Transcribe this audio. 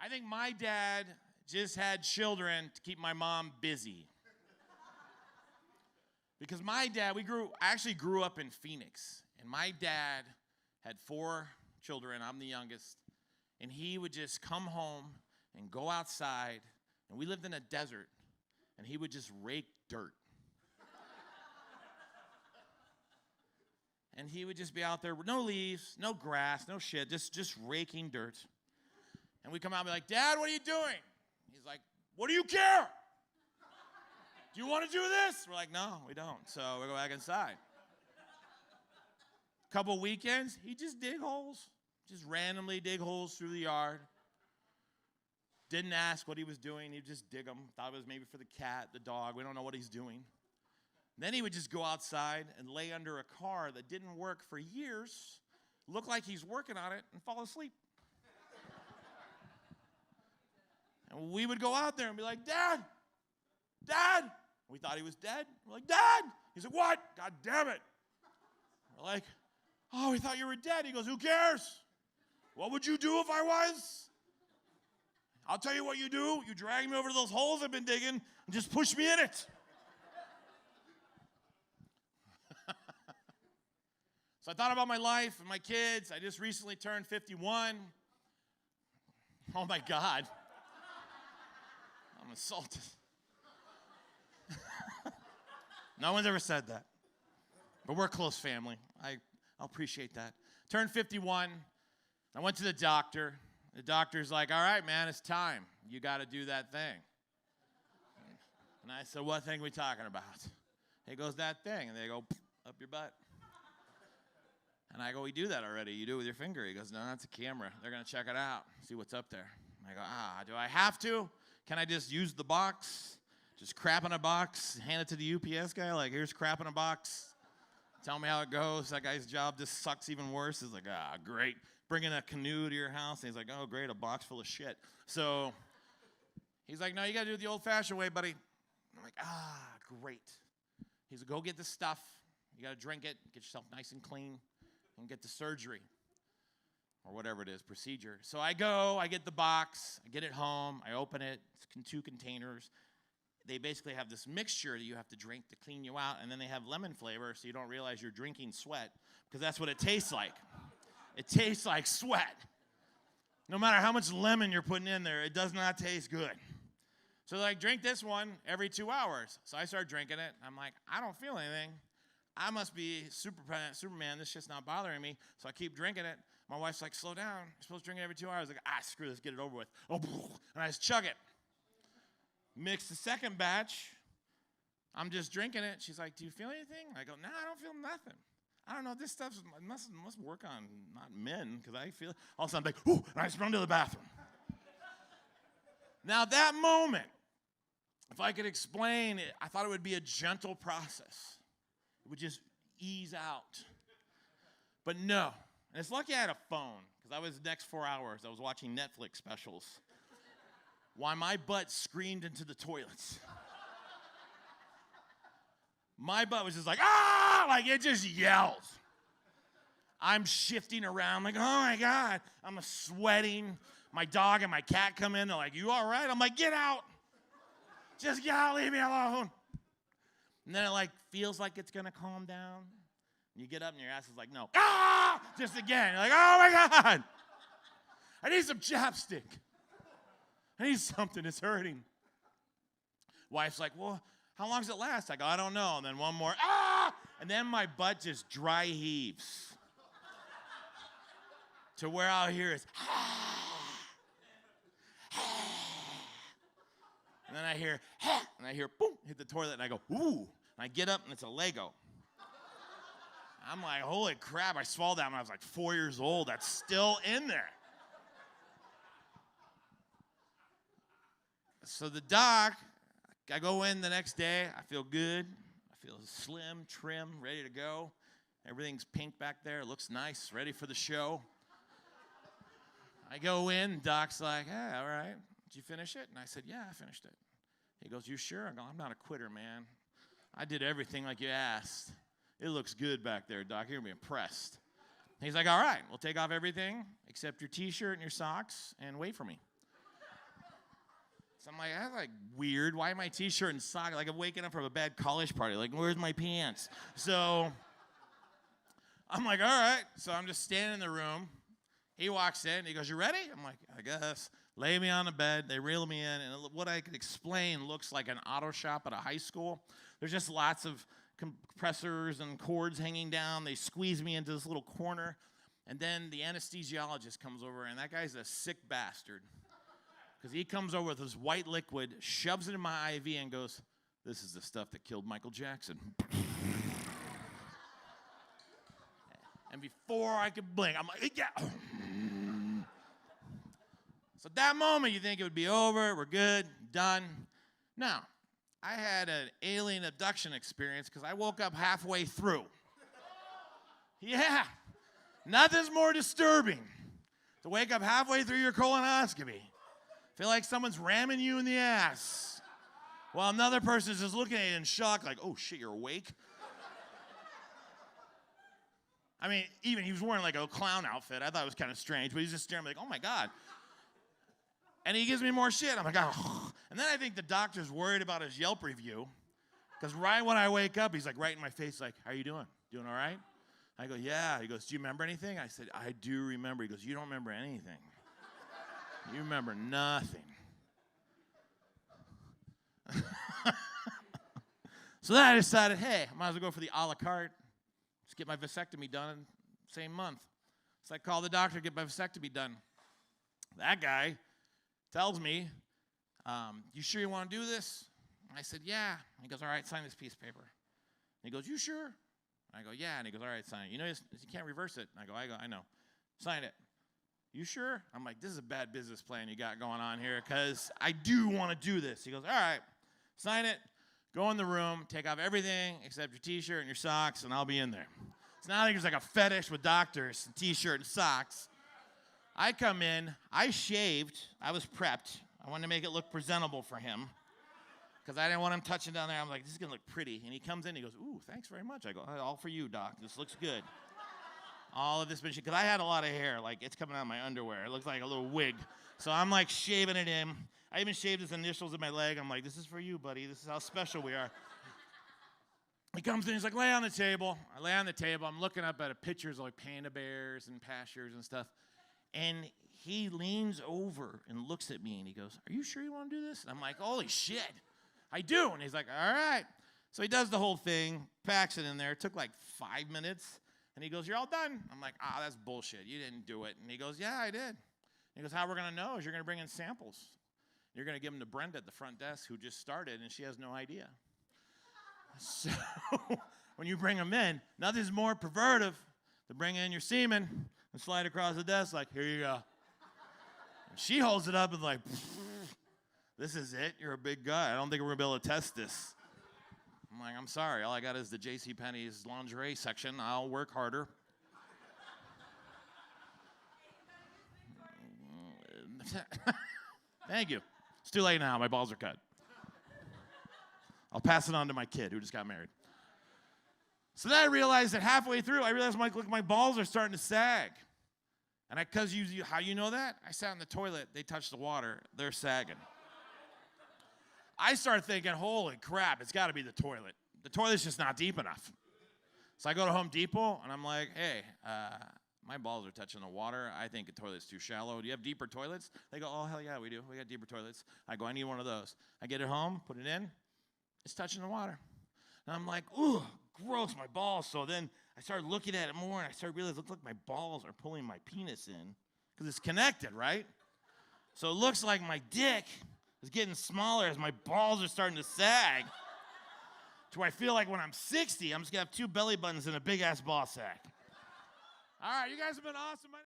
I think my dad just had children to keep my mom busy. Because my dad, I actually grew up in Phoenix. And my dad had 4 children. I'm the youngest. And he would just come home and go outside. And we lived in a desert. And he would just rake dirt. And he would just be out there with no leaves, no grass, no shit, just raking dirt. And we'd come out and be like, Dad, what are you doing? He's like, what do you care? Do you want to do this? We're like, no, we don't. So we go back inside. A couple weekends, he'd just dig holes. Just randomly dig holes through the yard. Didn't ask what he was doing. He'd just dig them. Thought it was maybe for the cat, the dog. We don't know what he's doing. Then he would just go outside and lay under a car that didn't work for years, look like he's working on it, and fall asleep. And we would go out there and be like, Dad! We thought he was dead. We're like, Dad! He's like, what? God damn it. We're like, oh, we thought you were dead. He goes, who cares? What would you do if I was? I'll tell you what you do. You drag me over to those holes I've been digging and just push me in it. So I thought about my life and my kids. I just recently turned 51. Oh, my God. I'm insulted. No one's ever said that. But we're a close family. I'll appreciate that. Turned 51. I went to the doctor. The doctor's like, all right, man, it's time. You got to do that thing. And I said, what thing are we talking about? He goes, that thing. And they go, up your butt. And I go, we do that already. You do it with your finger. He goes, no, that's a camera. They're going to check it out, see what's up there. I go, do I have to? Can I just use the box? Just crap in a box, hand it to the UPS guy, like, here's crap in a box. Tell me how it goes. That guy's job just sucks even worse. He's like, great. Bringing a canoe to your house. And he's like, oh, great, a box full of shit. So he's like, no, you got to do it the old-fashioned way, buddy. I'm like, great. He's like, go get the stuff. You got to drink it, get yourself nice and clean, and get the surgery or whatever it is, procedure. So I go, I get the box, I get it home, I open it. It's 2 containers. They basically have this mixture that you have to drink to clean you out, and then they have lemon flavor so you don't realize you're drinking sweat, because that's what it tastes like. It tastes like sweat. No matter how much lemon you're putting in there, it does not taste good. So they're like, drink this one every 2 hours. So I start drinking it. I'm like, I don't feel anything. I must be Superman. This shit's not bothering me. So I keep drinking it. My wife's like, slow down. You're supposed to drink it every 2 hours. Like, screw this, get it over with. Oh, and I just chug it. Mix the second batch. I'm just drinking it. She's like, do you feel anything? I go, no, I don't feel nothing. I don't know, this stuff must work on not men, because I feel it. All of a sudden, I'm like, ooh, and I just run to the bathroom. Now, that moment, if I could explain it, I thought it would be a gentle process. It would just ease out. But no. And it's lucky I had a phone, because I was the next 4 hours, I was watching Netflix specials. Why my butt screamed into the toilets. My butt was just like, like it just yells. I'm shifting around like, oh my God. I'm sweating. My dog and my cat come in. They're like, you all right? I'm like, get out. Just get out, leave me alone. And then it like feels like it's gonna calm down. And you get up and your ass is like, no. Just again. You're like, oh my God. I need some chapstick. I need something, it's hurting. Wife's like, well, how long does it last? I go, I don't know. And then one more, and then my butt just dry heaves. To where out here is, and then I hear, and I hear, boom, hit the toilet, and I go, ooh. And I get up, and it's a Lego. I'm like, holy crap, I swallowed that when I was like 4 years old. That's still in there. So the doc, I go in the next day. I feel good. I feel slim, trim, ready to go. Everything's pink back there. It looks nice, ready for the show. I go in. Doc's like, hey, all right. Did you finish it? And I said, yeah, I finished it. He goes, you sure? I go, I'm not a quitter, man. I did everything like you asked. It looks good back there, Doc. You're going to be impressed. He's like, all right, we'll take off everything except your T-shirt and your socks and wait for me. So I'm like, that's like weird. Why my t-shirt and sock? Like I'm waking up from a bad college party. Like, where's my pants? So I'm like, all right. So I'm just standing in the room. He walks in. He goes, you ready? I'm like, I guess. Lay me on the bed. They reel me in. And what I could explain looks like an auto shop at a high school. There's just lots of compressors and cords hanging down. They squeeze me into this little corner. And then the anesthesiologist comes over, and that guy's a sick bastard. Because he comes over with this white liquid, shoves it in my IV, and goes, this is the stuff that killed Michael Jackson. And before I could blink, I'm like, yeah. So at that moment, you think it would be over, we're good, done. Now, I had an alien abduction experience because I woke up halfway through. Yeah, nothing's more disturbing to wake up halfway through your colonoscopy. Feel like someone's ramming you in the ass while another person is just looking at you in shock like, oh shit, you're awake? I mean, even he was wearing like a clown outfit. I thought it was kind of strange, but he's just staring like, oh my God. And he gives me more shit. I'm like, oh. And then I think the doctor's worried about his Yelp review because right when I wake up, he's like right in my face like, how you doing? Doing all right? I go, yeah. He goes, do you remember anything? I said, I do remember. He goes, you don't remember anything. You remember nothing. So then I decided, hey, I might as well go for the a la carte. Just get my vasectomy done same month. So I called the doctor to get my vasectomy done. That guy tells me, you sure you want to do this? I said, yeah. He goes, all right, sign this piece of paper. And he goes, you sure? I go, yeah. And he goes, all right, sign it. You know, you can't reverse it. And I go, I know. Sign it. You sure? I'm like, this is a bad business plan you got going on here because I do want to do this. He goes, all right, sign it, go in the room, take off everything except your t-shirt and your socks, and I'll be in there. It's not like there's like a fetish with doctors, t-shirt and socks. I come in, I shaved, I was prepped. I wanted to make it look presentable for him because I didn't want him touching down there. I'm like, this is going to look pretty. And he comes in, he goes, ooh, thanks very much. I go, all for you, doc. This looks good. All of this shit, because I had a lot of hair, like it's coming out of my underwear. It looks like a little wig. So I'm like shaving it in. I even shaved his initials in my leg. I'm like, this is for you, buddy. This is how special we are. He comes in, he's like, lay on the table. I lay on the table. I'm looking up at pictures of like panda bears and pastures and stuff. And he leans over and looks at me and he goes, are you sure you want to do this? And I'm like, holy shit, I do. And he's like, all right. So he does the whole thing, packs it in there. It took like 5 minutes. And he goes, you're all done. I'm like, that's bullshit. You didn't do it. And he goes, yeah, I did. And he goes, how we're going to know is you're going to bring in samples. You're going to give them to Brenda at the front desk who just started, and she has no idea. So when you bring them in, nothing's more pervertive than bring in your semen and slide across the desk like, here you go. And she holds it up and like, this is it? You're a big guy. I don't think we're going to be able to test this. I'm like, I'm sorry. All I got is the JCPenney's lingerie section. I'll work harder. Thank you. It's too late now. My balls are cut. I'll pass it on to my kid who just got married. So then I realized that halfway through, my balls are starting to sag. And how you know that? I sat in the toilet. They touched the water. They're sagging. I start thinking, holy crap, it's got to be the toilet. The toilet's just not deep enough. So I go to Home Depot, and I'm like, hey, my balls are touching the water. I think the toilet's too shallow. Do you have deeper toilets? They go, oh, hell yeah, we do. We got deeper toilets. I go, I need one of those. I get it home, put it in. It's touching the water. And I'm like, ooh, gross, my balls. So then I started looking at it more, and I started realizing, look, my balls are pulling my penis in because it's connected, right? So it looks like my dick is getting smaller as my balls are starting to sag to where I feel like when I'm 60, I'm just going to have 2 belly buttons and a big-ass ball sack. All right, you guys have been awesome.